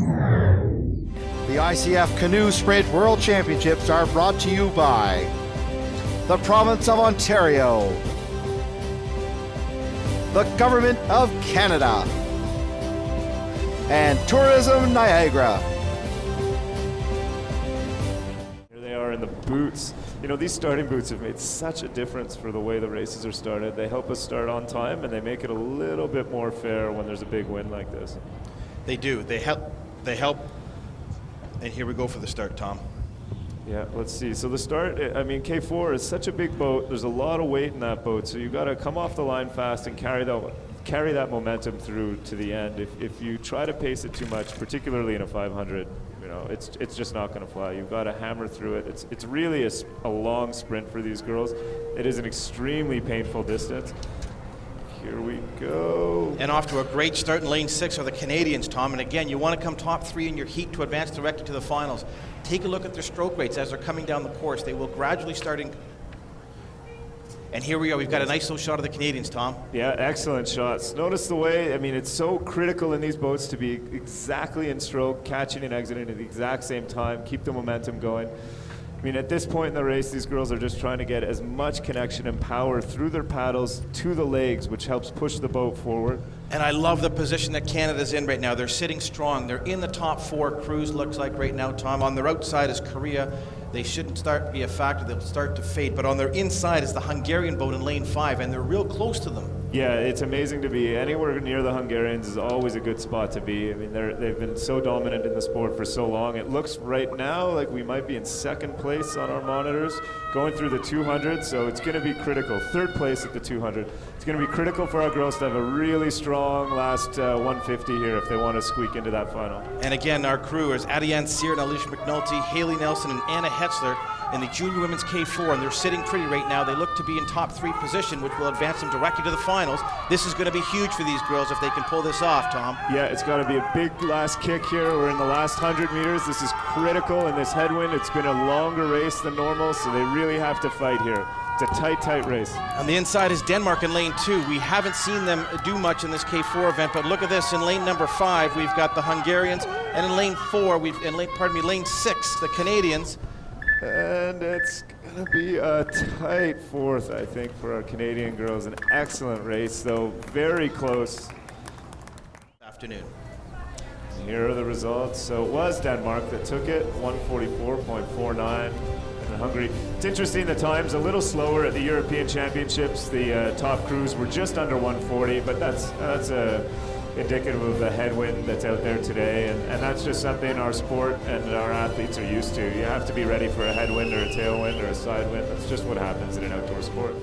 The ICF Canoe Sprint World Championships are brought to you by the Province of Ontario, the Government of Canada, and Tourism Niagara. Here they are in the boots. You know, these starting boots have made such a difference for the way the races are started. They help us start on time, and they make it a little bit more fair when there's a big win like this. They do. They help. And here we go for the start, Tom. Yeah, let's see. So the start, I mean, K4 is such a big boat. There's a lot of weight in that boat, so you've got to come off the line fast and carry that momentum through to the end. If you try to pace it too much, particularly in a 500, you know, it's just not going to fly. You've got to hammer through it. It's really a long sprint for these girls. It is an extremely painful distance. Here we go. And off to a great start in lane 6 are the Canadians, Tom. And again, you want to come top 3 in your heat to advance directly to the finals. Take a look at their stroke rates as they're coming down the course. They will gradually starting. And here we are. We've got a nice little shot of the Canadians, Tom. Yeah, excellent shots. Notice the way, I mean, it's so critical in these boats to be exactly in stroke, catching and exiting at the exact same time, keep the momentum going. I mean, at this point in the race, these girls are just trying to get as much connection and power through their paddles to the legs, which helps push the boat forward. And I love the position that Canada's in right now. They're sitting strong. They're in the top 4, Cruise looks like right now, Tom. On their outside is Korea. They shouldn't start to be a factor. They'll start to fade. But on their inside is the Hungarian boat in lane 5, and they're real close to them. Yeah, it's amazing to be. Anywhere near the Hungarians is always a good spot to be. I mean, they've been so dominant in the sport for so long. It looks right now like we might be in 2nd place on our monitors, going through the 200, so it's going to be critical. 3rd place at the 200. It's going to be critical for our girls to have a really strong last 150 here if they want to squeak into that final. And again, our crew is Adiane Sear and Alicia McNulty, Haley Nelson, and Anna Hetzler in the Junior Women's K4, and they're sitting pretty right now. They look to be in top 3 position, which will advance them directly to the finals. This is going to be huge for these girls if they can pull this off, Tom. Yeah, it's got to be a big last kick here. We're in the last 100 meters. This is critical in this headwind. It's been a longer race than normal, so they really have to fight here. It's a tight, tight race. On the inside is Denmark in lane 2. We haven't seen them do much in this K4 event, but look at this. In lane number 5, we've got the Hungarians, and in lane 4, lane 6, the Canadians. And it's going to be a tight 4th, I think, for our Canadian girls. An excellent race, though very close. Afternoon. Here are the results. So it was Denmark that took it, 144.49. And Hungary. It's interesting, the time's a little slower at the European Championships. The top crews were just under 140, but that's indicative of the headwind that's out there today, and that's just something our sport and our athletes are used to. You have to be ready for a headwind or a tailwind or a side wind. That's just what happens in an outdoor sport.